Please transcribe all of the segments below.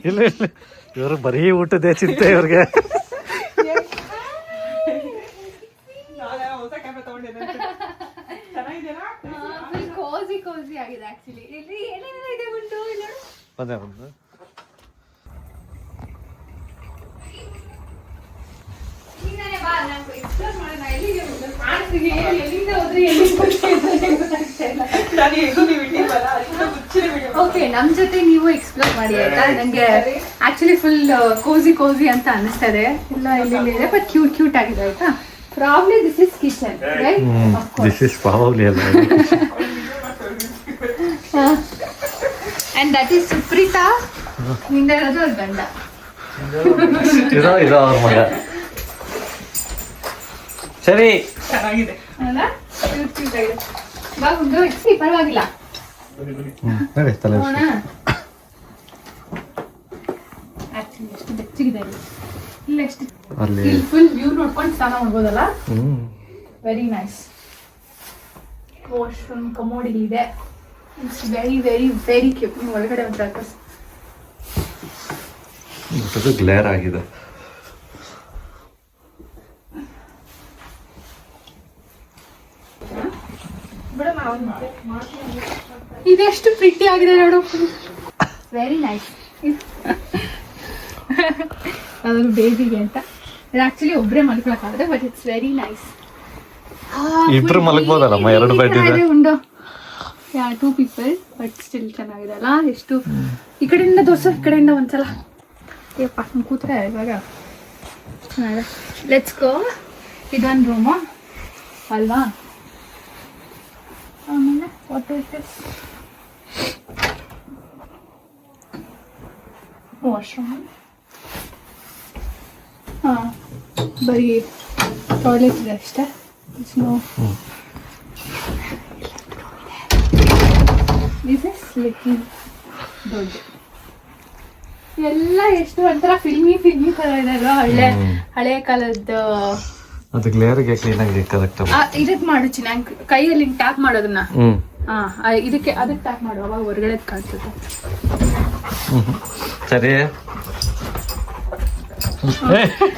ಇಲ್ಲ ಇಲ್ಲ, ಇವರು ಬರೀ ಊಟದೇ ಚಿಂತೆ ಇವ್ರಿಗೆ. ಕೋಸಿ ಆಗಿದೆ ಆಕ್ಚುಲಿ. ಇಲ್ಲಿ ಏನೇನಿದೆ ಇದೆ ಉಂಟು ಇಲ್ಲಿ ಬಂದೆ ಬಂದು ಓಕೆ, ನಮ್ ಜೊತೆ ನೀವು ಎಕ್ಸ್ಪ್ಲೋರ್ ಮಾಡಿ ಆಯ್ತಾ. ನಂಗೆ ಆಕ್ಚುಲಿ ಫುಲ್ ಕೋಸಿ ಅಂತ ಅನಿಸ್ತದೆ. ಇಲ್ಲ ಇಲ್ಲಿ ಇದೆ, ಬಟ್ ಕ್ಯೂಟ್ ಆಗಿದೆ ಆಯ್ತಾ. Probably this is kitchen, right? This is probably ಅಲ್ಲ. And that is Supreetha. ಹಿಂದೆ ಇರೋದು ಅವ್ರ ಗಂಡ. ಇದೋ ಅವ್ರ ಮಗ. ಸರಿ, ಚೆನ್ನಾಗಿದೆ ಅಲ್ಲ? ಕ್ಯೂಟ್ ಆಗಿದೆ. ಬಾ ಮುಂದೆ ಇಟ್ಸಿ, ಪರವಾಗಿಲ್ಲ. ಆಕ್ಚುಲಿ ಎಷ್ಟು ಬೆಚ್ಚಗಿದೆ ಇಲ್ಲ, ಎಷ್ಟು ಇಲ್ಲಿ ಫುಲ್ ವ್ಯೂ ನೋಡ್ಕೊಂಡು ಸ್ನಾನ ಮಾಡ್ಬೋದಲ್ಲ. Very nice. ವಾಶ್ರೂಮ್ ಕಮೋಡ್ ಇದೆ. It's very very very cute. ನೀವು ಒಳಗಡೆ ಒಂಥರ ಗ್ಲೇರ್ ಆಗಿದೆ. ಇದೆಷ್ಟು ಪ್ರಿಟಿ ಆಗಿದೆ ನೋಡು. Very nice. ಅದ್ರ ಬೇಬಿಗೆ ಅಂತ. ಇದು ಆಕ್ಚುಲಿ ಒಬ್ಬರೇ ಮಲ್ಕೊಳಕ್ಕಾಗುತ್ತೆ, ಬಟ್ ಇಟ್ಸ್ ವೆರಿ ನೈಸ್. ಇಬ್ರು ಮಲಗ್ಬೋದಲ್ಲಮ್ಮ, 2 ಬೆಡ್ ಇದೆ. ಉಂಡು 2 people, ಬಟ್ ಸ್ಟಿಲ್ ಚೆನ್ನಾಗಿದೆ ಅಲ್ಲ. ಎಷ್ಟು ಈ ಕಡೆಯಿಂದ ದೋಸೆ, ಈ ಕಡೆಯಿಂದ ಒಂದ್ಸಲ ಏಪ್ಪ ಕೂತ್ರೆ ಇವಾಗ ಚೆನ್ನಾಗಿದೆ. Let's go. ಇದೊಂದು ರೂಮು ಅಲ್ವಾ? ಆಮೇಲೆ ವಾಟ್ ಇಸ್ ದಿಸ್? ವಾಶ್ರೂಮ್. ಹಾಂ, ಬರೀ ಟಾಯ್ಲೆಟ್ ಇದೆ ಅಷ್ಟೇ. ದಿಸ್ ಇಸ್ ಲಿಟಲ್ ದೊಡ್ಡ. ಎಲ್ಲ ಎಷ್ಟು ಒಂಥರ ಫಿಲ್ಮಿ ತರ ಇದೆ ಅಲ್ವಾ? ಹಳೆ ಕಾಲದ. ಅದು ಗ್ಲೇರ್ಗೆ ಕ್ಲೀನ್ ಆಗಿ ಕರೆಕ್ಟ್. ಇದಕ್ಕೆ ಮಾಡು ಚೆನ್ನಾಗಿ, ಕೈಯಲ್ಲಿ ಹಿಂಗೆ ಟ್ಯಾಪ್ ಮಾಡೋದನ್ನ. ಇದಕ್ಕೆ ಅದಕ್ಕೆ ಟ್ಯಾಪ್ ಮಾಡು, ಅವಾಗ ಹೊರಗಡೆ ಕಾಣಿಸುತ್ತೆ. ಸರಿ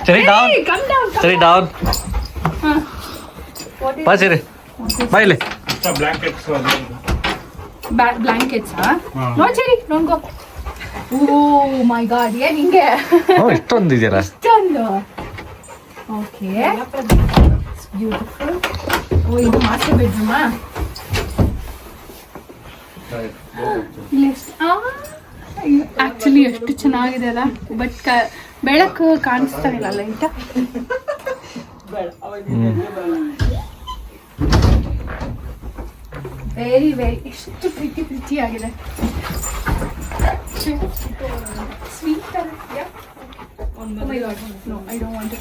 ಸರಿ ಡೌನ್, ಸರಿ ಡೌನ್. ಬಾ ಸರಿ, ಬಾ ಇಲ್ಲಿ. ಬ್ಲಾಂಕೆಟ್ಸ್ ನೋಡಿ ಸರಿ, ನೋಡ್ಕೋ. ಓ ಮೈ ಗಾಡ್, ಏನ್ ಹಿಂಗೆ ಇಷ್ಟೊಂದು ಇದೆಯಲ್ಲ? ಇಷ್ಟೊಂದು. Okay, beautiful. ಓ, ಇದು ಮಾಸ್ಟರ್ ಬೆಡ್ರೂಮಾ? ಆಕ್ಚುಲಿ ಎಷ್ಟು ಚೆನ್ನಾಗಿದೆ ಅಲ್ಲ, ಬಟ್ ಬೆಳಕು ಕಾಣಿಸ್ತಾ ಇಲ್ಲ ಲೈಟ್. ವೆರಿ ವೆರಿ ಎಷ್ಟು ಪ್ರೀತಿ ಆಗಿದೆ. ಸ್ವೀಟ್ ತರ. No, I don't want to.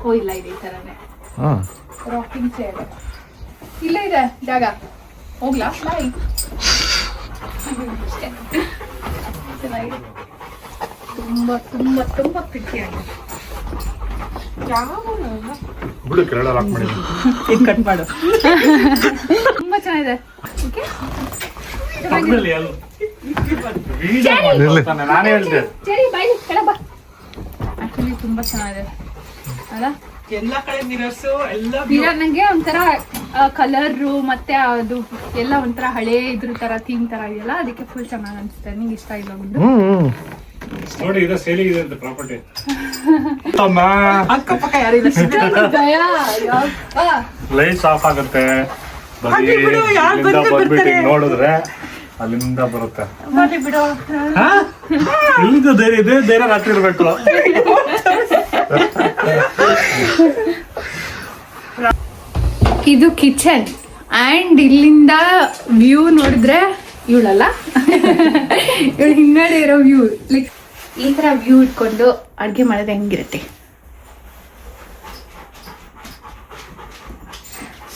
ಓ, ಇಲ್ಲ ಇದೆ ಈ ತರನೇ ರಾಕಿಂಗ್ ಚೇರ್. ಇಲ್ಲ ಇದೆ ಜಾಗ. ಹೋಗ್ಲಾ? ಬಾಯ್. ಚೆನ್ನಾಗಿದೆ, ತುಂಬಾ ತುಂಬಾ ತುಂಬಾ ಪ್ರೀತಿ ಆಗಿದೆ. ಕಟ್ ಮಾಡು. ತುಂಬಾ ಚೆನ್ನಾಗಿದೆ. ಓಕೆ, ಆಕ್ಚುಲಿ ತುಂಬಾ ಚೆನ್ನಾಗಿದೆ ಅಲ್ಲ? ಎಲ್ಲ ಕಡೆ ಮಿರರ್ಸು ಎಲ್ಲ. ನಂಗೆ ಒಂಥರ ಕಲರು ಮತ್ತೆ ಅದು ಎಲ್ಲ ಒಂಥರ ಹಳೆ ಇದ್ರ ತರ ಥೀಮ್ ತರ ಇದೆಯಲ್ಲ, ಅದಕ್ಕೆ ಫುಲ್ ಚೆನ್ನಾಗಿ ಅನ್ಸುತ್ತೆ. ನಿಂಗೆ ಇಷ್ಟ ಇಲ್ಲ ಒಂದು ನೋಡಿ, ಇದು ಸೇಲಿಂಗ್ ಇದೆ ಅಂತ ಪ್ರಾಪರ್ಟಿ. ಅಕ್ಕಪಕ್ಕ ಯಾರಿಲ್ಲ. ಲೈಟ್ಸ್ ಆಫ್ ಆಗುತ್ತೆ, ಬಂದ್ಬಿಟ್ಟು ನೋಡಿದ್ರೆ ಅಲ್ಲಿಂದ ಬರುತ್ತೆ. ಇಲ್ಲಿಂದ ಧೈರ್ಯ ಇದೆ, ಧೈರ್ಯ ರಾತ್ರಿ ಇರ್ಬೇಕು. ಇದು ಕಿಚನ್ ಅಂಡ್ ಇಲ್ಲಿಂದ ವ್ಯೂ ನೋಡಿದ್ರೆ ಇವಳಲ್ಲ, ಇವಳು ಹಿಂಗಡೆ ಇರೋ ವ್ಯೂ. ಲೈಕ್ ಈ ತರ ವ್ಯೂ ಇಟ್ಕೊಂಡು ಅಡ್ಗೆ ಮಾಡಿದ್ರೆ ಹೆಂಗಿರುತ್ತೆ.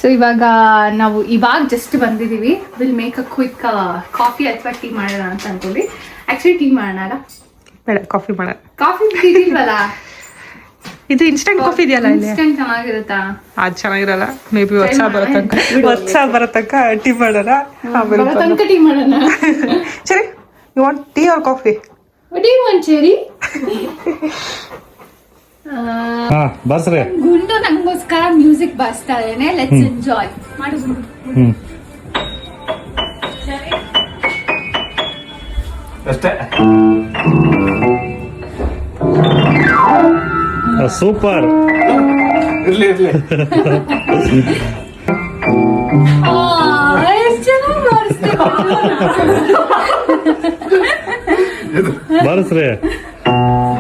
ಸೊ ಇವಾಗ ನಾವು ಜಸ್ಟ್ ಬಂದಿದ್ದೀವಿ. Will make a quick coffee ಅಥವಾ ಟೀ ಮಾಡೋಣ ಅಂತ ಅನ್ಕೊಂಡ್ವಿ. ಆಕ್ಚುಲಿ ಟೀ ಮಾಡೋಣ, ಬೇಡ ಕಾಫಿ ಮಾಡೋಣ. ಕಾಫಿ ಇಲ್ವಲ್ಲ, ಇದು ಇನ್ಸ್ಟೆಂಟ್ ಕಾಫಿ ಇದೆಯಲ್ಲ, ಇನ್ಸ್ಟೆಂಟ್ ಚೆನ್ನಾಗಿರುತ್ತಾ? ಅದು ಚೆನ್ನಾಗಿರಲ್ಲ. ಮೇ ಬಿ ವರ್ಷ ಬರತನಕ ಟೀ ಮಾಡೋಣ. ಟೀ ಮಾಡೋಣ. ಸರಿ, you want tea or coffee? What do you want, Cherry? ಹಾ ಬರ್ಸ್ರಿ. ಗುಂಡು ನಮಗೋಸ್ಕರ ಮ್ಯೂಸಿಕ್ ಬಾರಿಸ್ತಾ ಇದ್ದೇನೆ. ಲೆಟ್ಸ್ ಎಂಜಾಯ್ ಮಾಡು ಗುಂಡು. ಅಷ್ಟೇ. ಸೂಪರ್. ಇರ್ಲಿ ಎಷ್ಟು ಚೆನ್ನಾಗಿ ಬಾರಿಸ್ತೀವಿ. ಬರ್ಸ್ರಿ.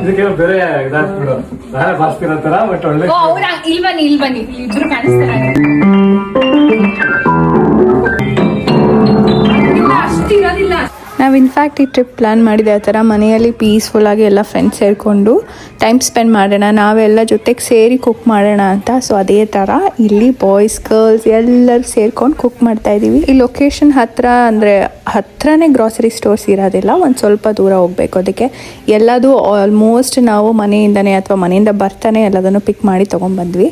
ಇದಕ್ಕೇನೋ ಬೇರೆ ಇದಾಗ್ಬಿಡು. ನಾನೇ ಬಾರಿಸ್ತಿರತ್ತಾರ ಬಟ್ ಒಳ್ಳೆ. ಅವ್ರ ಇಲ್ಲಿ ಬನ್ನಿ ಇಲ್ಲಿ ಇಬ್ರು ಕಾಣಿಸ್ತಾರೆ. ಅಷ್ಟಿರೋದಿಲ್ಲ. ನಾವು ಇನ್ಫ್ಯಾಕ್ಟ್ ಈ ಟ್ರಿಪ್ ಪ್ಲ್ಯಾನ್ ಮಾಡಿದೆ ಆ ಥರ ಮನೆಯಲ್ಲಿ ಪೀಸ್ಫುಲ್ಲಾಗಿ ಎಲ್ಲ ಫ್ರೆಂಡ್ಸ್ ಸೇರಿಕೊಂಡು ಟೈಮ್ ಸ್ಪೆಂಡ್ ಮಾಡೋಣ, ನಾವೆಲ್ಲ ಜೊತೆಗೆ ಸೇರಿ ಕುಕ್ ಮಾಡೋಣ ಅಂತ. ಸೊ ಅದೇ ಥರ ಇಲ್ಲಿ ಬಾಯ್ಸ್ ಗರ್ಲ್ಸ್ ಎಲ್ಲರೂ ಸೇರ್ಕೊಂಡು ಕುಕ್ ಮಾಡ್ತಾಯಿದ್ದೀವಿ. ಈ ಲೊಕೇಶನ್ ಹತ್ರನೇ ಗ್ರಾಸರಿ ಸ್ಟೋರ್ಸ್ ಇರೋದಿಲ್ಲ, ಒಂದು ಸ್ವಲ್ಪ ದೂರ ಹೋಗಬೇಕು. ಅದಕ್ಕೆ ಎಲ್ಲದೂ ಆಲ್ಮೋಸ್ಟ್ ನಾವು ಮನೆಯಿಂದನೇ ಅಥವಾ ಮನೆಯಿಂದ ಬರ್ತಾನೆ ಎಲ್ಲದನ್ನು ಪಿಕ್ ಮಾಡಿ ತೊಗೊಂಡ್ಬಂದ್ವಿ.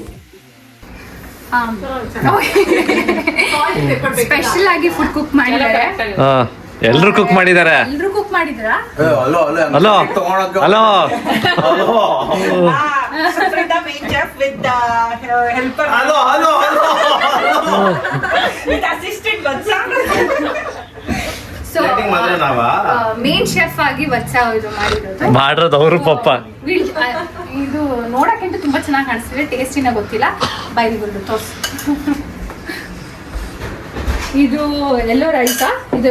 ಸ್ಪೆಷಲ್ ಆಗಿ ಫುಡ್ ಕುಕ್ ಮಾಡಿದ್ದಾರೆ. ಎಲ್ರು ಕುಕ್ ಮಾಡಿದ್ದಾರೆ. ಎಲ್ರು ಕುಕ್ ಮಾಡಿದ್ರಾ? Hello hello. Suprita main chef with the helper. Hello. With assistant Vatsa. So main chef ಆಗಿ ವತ್ಸ ಇದು ಮಾಡಿರೋದು ಅವರು ಪಾಪ. ಇದು ನೋಡಕ್ಕಿಂತ ತುಂಬಾ ಚೆನ್ನಾಗಿ ಕಾಣಿಸ್ತಿದೆ, ಟೇಸ್ಟಿನ ಗೊತ್ತಿಲ್ಲ. ಬೈದಿಗೊಂಡು ತೋರ್ಸು. ಇದು ಎಲ್ಲೋ ರೈಸಾ? ಇದು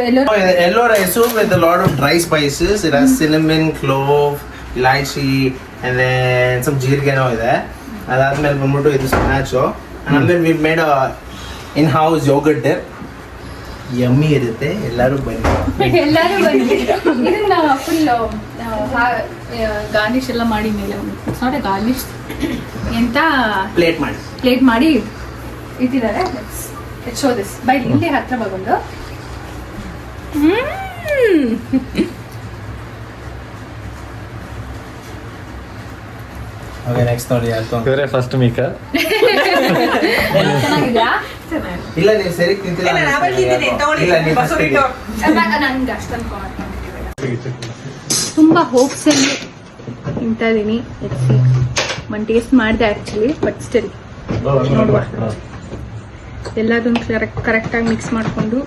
yellow rice with a lot of dry spices. It has cinnamon, clove, elaichi, and then some jeergeno ಇದೆ. ಅದಾದ್ಮೇಲೆ ಬಂದ್ಬಿಟ್ಟು ಇದು spinach. and then we made a in-house yogurt there. Yummy ಇರುತ್ತೆ, ಎಲ್ಲರೂ ಬನ್ನಿ. ಇದನ್ನ ಫುಲ್ ಗಾರ್ನಿಶ್ ಎಲ್ಲ ಮಾಡಿ ಮೇಲೆ ನಾಟ್ ಗಾರ್ನಿಶ್ ಎಂತ ಪ್ಲೇಟ್ ಮಾಡಿ ಇಟ್ಟಿದ್ದಾರೆ. ಶೋ ದಿಸ್ ಬೈ ಇಲ್ಲಿ ಹತ್ರ ಬಂದು. ಓಕೆ ನೆಕ್ಸ್ಟ್ ನೋಡಿ ಇವರೇ ಫಸ್ಟ್ ಮೀಕ. ಚೆನ್ನಾಗಿದ್ಯಾ? ಇಲ್ಲ ನೀವು ಸರಿ ತಿಂತಿಲ್ಲ. ನಂಗೆ ಅಷ್ಟೊಂದು ತುಂಬಾ ಹೋಪ್ಸ್ ಅಲ್ಲಿ ತಿಂತಾ ಇದೀನಿ. ಒಂದು ಟೇಸ್ಟ್ ಮಾಡಿದೆ ಆಕ್ಚುಲಿ, ಬಟ್ ಸ್ಟಿಲ್ ನೋಡುವ. ಎಲ್ಲದನ್ನು ಕರೆಕ್ಟಾಗಿ ಮಿಕ್ಸ್ ಮಾಡಿಕೊಂಡು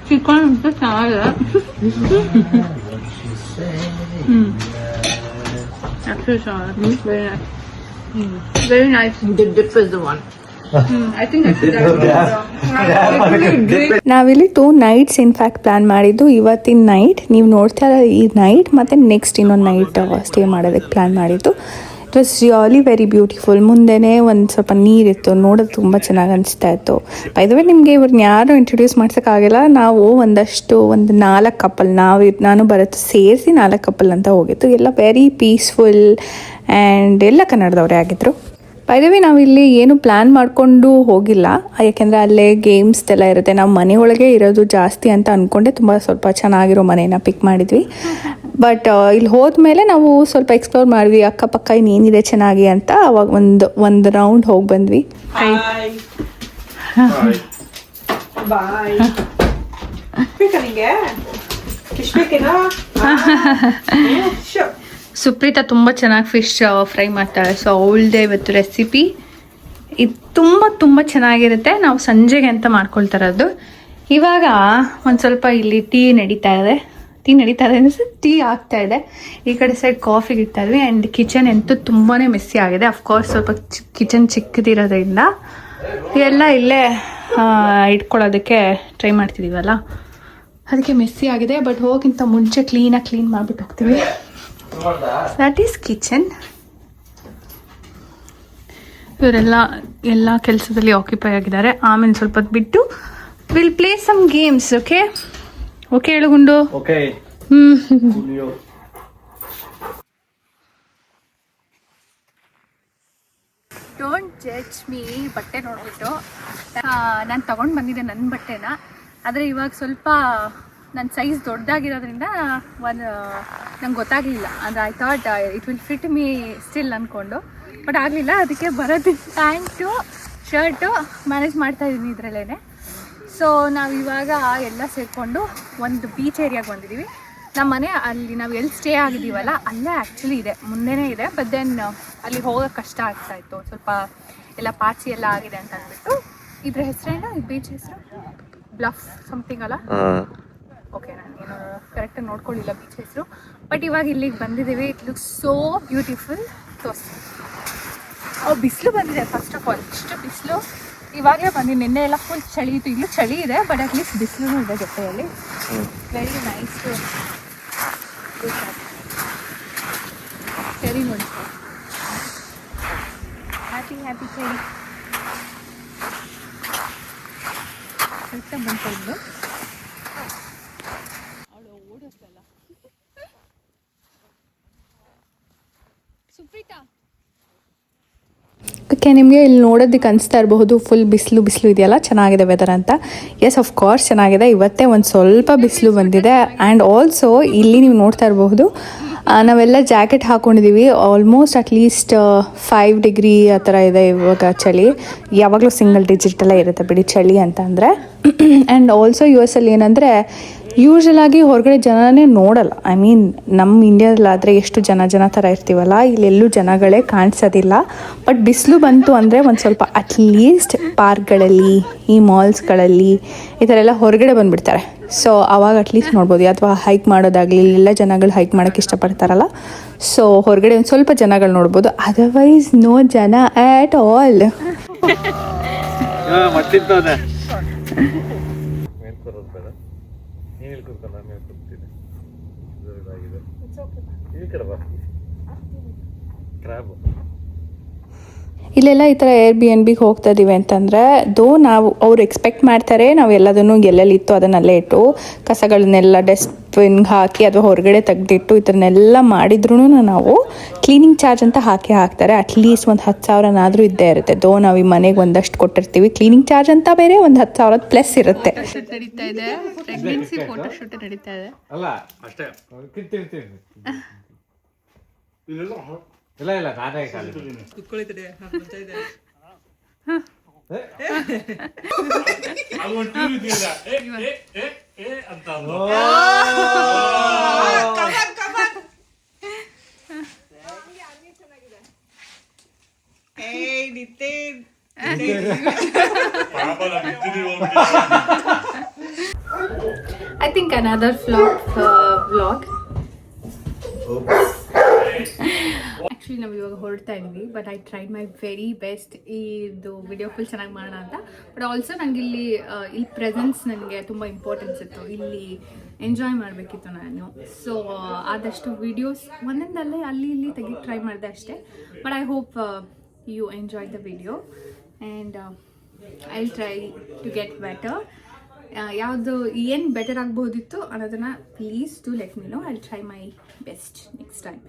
ಚಿಕನ್ ಅಂತ ಚೆನ್ನಾಗಿದೆ. Very nice. The dip is the one. I think ನಾವಿಲ್ಲಿ 2 nights ಇನ್ಫ್ಯಾಕ್ಟ್ ಪ್ಲ್ಯಾನ್ ಮಾಡಿದ್ದು. ಇವತ್ತಿನ ನೈಟ್ ನೀವು ನೋಡ್ತಾ ಇರೋ ಈ ನೈಟ್ ಮತ್ತು ನೆಕ್ಸ್ಟ್ ಇನ್ನೊಂದು ನೈಟ್ ಸ್ಟೇ ಮಾಡೋದಕ್ಕೆ ಪ್ಲ್ಯಾನ್ ಮಾಡಿದ್ದು. It was really very beautiful. ಮುಂದೆನೇ ಒಂದು ಸ್ವಲ್ಪ ನೀರಿತ್ತು, ನೋಡೋದು ತುಂಬ ಚೆನ್ನಾಗಿ ಅನಿಸ್ತಾ ಇತ್ತು. ಬೈ ದ ವೇ ನಿಮಗೆ ಇವ್ರನ್ನ ಯಾರು ಇಂಟ್ರೊಡ್ಯೂಸ್ ಮಾಡ್ಸೋಕ್ಕಾಗಿಲ್ಲ. ನಾವು ಒಂದು 4 ಕಪಲ್, ನಾನು ಬರುತ್ತೆ ಸೇರಿಸಿ 4 ಕಪಲ್ ಅಂತ ಹೋಗಿತ್ತು. ಎಲ್ಲ ವೆರಿ ಪೀಸ್ಫುಲ್ ಆ್ಯಂಡ್ ಎಲ್ಲ ಕನ್ನಡದವರೇ ಆಗಿದ್ದರು. ಬೈ ದ ವೇ ನಾವಿಲ್ಲಿ ಏನು ಪ್ಲ್ಯಾನ್ ಮಾಡಿಕೊಂಡು ಹೋಗಿಲ್ಲ, ಯಾಕೆಂದರೆ ಅಲ್ಲೇ ಗೇಮ್ಸ್ ಎಲ್ಲ ಇರುತ್ತೆ. ನಾವು ಮನೆಯೊಳಗೆ ಇರೋದು ಜಾಸ್ತಿ ಅಂತ ಅಂದ್ಕೊಂಡೆ ಸ್ವಲ್ಪ ಚೆನ್ನಾಗಿರೋ ಮನೇನ ಪಿಕ್ ಮಾಡಿದ್ವಿ. ಬಟ್ ಇಲ್ಲಿ ಹೋದ್ಮೇಲೆ ನಾವು ಸ್ವಲ್ಪ ಎಕ್ಸ್ಪ್ಲೋರ್ ಮಾಡಿದ್ವಿ ಅಕ್ಕಪಕ್ಕ ಇನ್ನೇನಿದೆ ಚೆನ್ನಾಗಿ ಅಂತ. ಅವಾಗ ಒಂದು ರೌಂಡ್ ಹೋಗಿ ಬಂದ್ವಿ. Bye. ಬೇಕಾ ನಿಂಗೆ? ಫಿಶ್ ಬೇಕೇನಾ? Sure. ಸುಪ್ರೀತಾ ತುಂಬ ಚೆನ್ನಾಗಿ ಫಿಶ್ ಫ್ರೈ ಮಾಡ್ತಾಳೆ. ಸೊ ಅವಳದೇ ಇವತ್ತು ರೆಸಿಪಿ. ಇದು ತುಂಬ ಚೆನ್ನಾಗಿರುತ್ತೆ. ನಾವು ಸಂಜೆಗೆ ಅಂತ ಮಾಡ್ಕೊಳ್ತಾರದು. ಇವಾಗ ಒಂದು ಸ್ವಲ್ಪ ಇಲ್ಲಿ ಟೀ ನಡೀತಾ ಇದೆ ಟೀ ಆಗ್ತಾ ಇದೆ. ಈ ಕಡೆ ಸೈಡ್ ಕಾಫಿಗೆ ಇಡ್ತಾ ಇದ್ವಿ. ಆ್ಯಂಡ್ ಕಿಚನ್ ಅಂತೂ ತುಂಬಾ ಮೆಸ್ಸಿ ಆಗಿದೆ. ಅಫ್ಕೋರ್ಸ್ ಸ್ವಲ್ಪ ಕಿಚನ್ ಚಿಕ್ಕದಿರೋದ್ರಿಂದ ಎಲ್ಲ ಇಲ್ಲೇ ಇಟ್ಕೊಳ್ಳೋದಕ್ಕೆ ಟ್ರೈ ಮಾಡ್ತಿದ್ದೀವಲ್ಲ, ಅದಕ್ಕೆ ಮೆಸ್ಸಿ ಆಗಿದೆ. ಬಟ್ ಹೋಗಿಂತ ಮುಂಚೆ ಕ್ಲೀನ್ ಮಾಡಿಬಿಟ್ಟು ಹೋಗ್ತೀವಿ. That is kitchen. ಇವರೆಲ್ಲ ಕೆಲಸದಲ್ಲಿ ಆಕ್ಯುಪೈ ಆಗಿದ್ದಾರೆ. ಆಮೇಲೆ ಸ್ವಲ್ಪ ಹೊತ್ತು ಬಿಟ್ಟು will play some games. Okay ಹೇಳುಗುಂಡು. Don't judge me. ಬಟ್ಟೆ ನೋಡ್ಬಿಟ್ಟು ನಾನು ತಗೊಂಡು ಬಂದಿದ್ದೆ ನನ್ನ ಬಟ್ಟೆನ. ಆದರೆ ಇವಾಗ ಸ್ವಲ್ಪ ನನ್ನ ಸೈಜ್ ದೊಡ್ಡದಾಗಿರೋದ್ರಿಂದ ನಂಗೆ ಗೊತ್ತಾಗಲಿಲ್ಲ. ಅಂದರೆ I thought it will fit me still ಅಂದ್ಕೊಂಡು, ಬಟ್ ಆಗಲಿಲ್ಲ. ಅದಕ್ಕೆ ಬರೋದು ಪ್ಯಾಂಟು ಶರ್ಟು ಮ್ಯಾನೇಜ್ ಮಾಡ್ತಾ ಇದ್ದೀನಿ ಇದರಲ್ಲೇ. ಸೊ ನಾವು ಇವಾಗ ಎಲ್ಲ ಸೇರಿಕೊಂಡು ಒಂದು ಬೀಚ್ ಏರಿಯಾಗೆ ಬಂದಿದ್ದೀವಿ. ನಮ್ಮ ಮನೆ ಅಲ್ಲಿ ನಾವು ಎಲ್ಲಿ ಸ್ಟೇ ಆಗಿದ್ದೀವಲ್ಲ ಅಲ್ಲೇ ಆ್ಯಕ್ಚುಲಿ ಇದೆ, ಮುಂದೆನೇ ಇದೆ. ಬಟ್ ದೆನ್ ಅಲ್ಲಿ ಹೋಗೋಕೆ ಕಷ್ಟ ಆಗ್ತಾಯಿತ್ತು, ಸ್ವಲ್ಪ ಎಲ್ಲ ಪಾಚಿ ಎಲ್ಲ ಆಗಿದೆ ಅಂತ ಅಂದ್ಬಿಟ್ಟು. ಇದ್ರ ಹೆಸರೇನು ಈ ಬೀಚ್ ಹೆಸರು? ಬ್ಲಫ್ ಸಮಥಿಂಗ್ ಅಲ್ಲ? ಓಕೆ, ನಾನು ಏನು ಕರೆಕ್ಟಾಗಿ ನೋಡ್ಕೊಳ್ಳಿಲ್ಲ ಬೀಚ್ ಹೆಸರು. ಬಟ್ ಇವಾಗ ಇಲ್ಲಿಗೆ ಬಂದಿದ್ದೀವಿ. It looks so beautiful. ಬಿಸಿಲು ಬಂದಿದೆ ಫಸ್ಟ್ ಆಫ್ ಆಲ್, ಇಷ್ಟು ಬಿಸಿಲು ಇವಾಗಲೇ ಬಂದಿದ್ದು. ನಿನ್ನೆ ಎಲ್ಲ ಫುಲ್ ಚಳಿ ಇತ್ತು, ಇಲ್ಲೂ ಚಳಿ ಇದೆ, ಬಟ್ ಅಟ್ಲೀಸ್ಟ್ ಬಿಸಿಲು ಇದೆ ಜೊತೆಯಲ್ಲಿ. ವೆರಿ ನೈಸ್ ಟು ಚೆರಿ ನೋಡಿ, ಹ್ಯಾಪಿ ಹ್ಯಾಪಿ ಚೆರಿ. ಕರೆಕ್ಟಾಗಿ ಬಂತ ಇದ್ದು ಅವಳು ಓಡಿಸ್ತಲ್ಲ. ಸುಪ್ರೀತಾ, ಓಕೆ, ನಿಮಗೆ ಇಲ್ಲಿ ನೋಡೋದಕ್ಕೆ ಅನಿಸ್ತಾ ಇರಬಹುದು ಫುಲ್ ಬಿಸಿಲು ಇದೆಯಲ್ಲ, ಚೆನ್ನಾಗಿದೆ ವೆದರ್ ಅಂತ. ಎಸ್, ಆಫ್ ಕೋರ್ಸ್ ಚೆನ್ನಾಗಿದೆ. ಇವತ್ತೇ ಒಂದು ಸ್ವಲ್ಪ ಬಿಸಿಲು ಬಂದಿದೆ. ಆ್ಯಂಡ್ ಆಲ್ಸೋ ಇಲ್ಲಿ ನೀವು ನೋಡ್ತಾ ಇರಬಹುದು ನಾವೆಲ್ಲ ಜಾಕೆಟ್ ಹಾಕ್ಕೊಂಡಿದ್ದೀವಿ. ಆಲ್ಮೋಸ್ಟ್ ಅಟ್ಲೀಸ್ಟ್ 5 ಡಿಗ್ರಿ ಆ ಥರ ಇದೆ ಇವಾಗ ಚಳಿ. ಯಾವಾಗಲೂ ಸಿಂಗಲ್ ಡಿಜಿಟಲ್ಲೇ ಇರುತ್ತೆ ಬಿಡಿ ಚಳಿ ಅಂತ ಅಂದರೆ. ಆ್ಯಂಡ್ ಆಲ್ಸೋ US ಅಲ್ಲಿ ಏನಂದರೆ ಯೂಶ್ವಲಾಗಿ ಹೊರಗಡೆ ಜನನೇ ನೋಡಲ್ಲ. ಐ ಮೀನ್ ನಮ್ಮ ಇಂಡಿಯಾದಲ್ಲಾದರೆ ಎಷ್ಟು ಜನ ಥರ ಇರ್ತೀವಲ್ಲ, ಇಲ್ಲೆಲ್ಲೂ ಜನಗಳೇ ಕಾಣಿಸೋದಿಲ್ಲ. ಬಟ್ ಬಿಸಿಲು ಬಂತು ಅಂದರೆ ಒಂದು ಸ್ವಲ್ಪ ಅಟ್ಲೀಸ್ಟ್ ಪಾರ್ಕ್ಗಳಲ್ಲಿ, ಈ ಮಾಲ್ಸ್ಗಳಲ್ಲಿ ಈ ಥರ ಎಲ್ಲ ಹೊರಗಡೆ ಬಂದುಬಿಡ್ತಾರೆ. ಸೊ ಆವಾಗ ಅಟ್ಲೀಸ್ಟ್ ನೋಡ್ಬೋದು. ಅಥವಾ ಹೈಕ್ ಮಾಡೋದಾಗಲಿ, ಇಲ್ಲೆಲ್ಲ ಜನಗಳು ಹೈಕ್ ಮಾಡೋಕ್ಕೆ ಇಷ್ಟಪಡ್ತಾರಲ್ಲ, ಸೊ ಹೊರಗಡೆ ಒಂದು ಸ್ವಲ್ಪ ಜನಗಳು ನೋಡ್ಬೋದು. ಅದರ್ವೈಸ್ ನೋ ಜನ ಆ್ಯಟ್ ಆಲ್. ಮತ್ತಿದ್ದೋದೆ ಮೇಲ್ಕೊರೋದು ಬೇಡ, ನೀನು ಇಲ್ಲಿ ಕೂತ್ಕೊಂಡು ನಾನು ಮೇಲೆ ಕೂರ್ತೀನಿ. ಇದಾಗಿದೆ ಈ ಕಡೆ ಬಾ. ಕ್ರ್ಯಾಬ್ ಇಲ್ಲೆಲ್ಲ ಈ ಥರ Airbnb-ಗೆ ಹೋಗ್ತಾ ಇದ್ದೀವಿ ಅಂತಂದರೆ ನಾವು ಅವ್ರು ಎಕ್ಸ್ಪೆಕ್ಟ್ ಮಾಡ್ತಾರೆ ನಾವು ಎಲ್ಲದನ್ನು ಎಲ್ಲೆಲ್ಲಿ ಇತ್ತು ಅದನ್ನಲ್ಲೇ ಇಟ್ಟು ಕಸಗಳನ್ನೆಲ್ಲ ಡಸ್ಟ್ಬಿನ್ಗೆ ಹಾಕಿ ಅಥವಾ ಹೊರಗಡೆ ತೆಗೆದಿಟ್ಟು ಈ ಥರನ್ನೆಲ್ಲ ಮಾಡಿದ್ರೂ ನಾವು ಕ್ಲೀನಿಂಗ್ ಚಾರ್ಜ್ ಅಂತ ಹಾಕ್ತಾರೆ. ಅಟ್ಲೀಸ್ಟ್ ಒಂದು 10,000ನಾದರೂ ಇದ್ದೇ ಇರುತ್ತೆ. ನಾವು ಈ ಮನೆಗೆ ಒಂದಷ್ಟು ಕೊಟ್ಟಿರ್ತೀವಿ, ಕ್ಲೀನಿಂಗ್ ಚಾರ್ಜ್ ಅಂತ ಬೇರೆ ಒಂದು 10,000 ಪ್ಲಸ್ ಇರುತ್ತೆ. ನಡೀತಾ ಇದೆ, ಪ್ರೆಗ್ನೆನ್ಸಿ ಫೋಟೋಶೂಟ್ ನಡೀತಾ ಇದೆ. ಅಲ್ಲ ಅಷ್ಟೇ ಕಿರ್ತೀನಿ ಇಲ್ಲ ನಾನೇ ಖಾಲಿ ಕುತ್ಕೊಳಿತಡೆ ಅಂತ. I think another vlog. Actually ನಾವು ಇವಾಗ ಹೊರಡ್ತಾ ಇದ್ವಿ, but I tried my very best ಇದು ವಿಡಿಯೋ ಫುಲ್ ಚೆನ್ನಾಗಿ ಮಾಡೋಣ ಅಂತ. ಬಟ್ ಆಲ್ಸೋ ನನಗೆ ಇಲ್ಲಿ ಪ್ರೆಸೆನ್ಸ್ ನನಗೆ ತುಂಬ ಇಂಪಾರ್ಟೆನ್ಸ್ ಇತ್ತು. ಇಲ್ಲಿ ಎಂಜಾಯ್ ಮಾಡಬೇಕಿತ್ತು ನಾನು. ಸೊ ಆದಷ್ಟು ವಿಡಿಯೋಸ್ ಒಂದೊಂದಲ್ಲೇ ಅಲ್ಲಿ ಇಲ್ಲಿ ತೆಗಿ ಟ್ರೈ ಮಾಡಿದೆ ಅಷ್ಟೇ. But I hope you enjoy the video and I will try to get better. ಯಾವುದು ಏನು ಬೆಟರ್ ಆಗ್ಬೋದಿತ್ತು ಅನ್ನೋದನ್ನು please to let me know. I will try my best next time.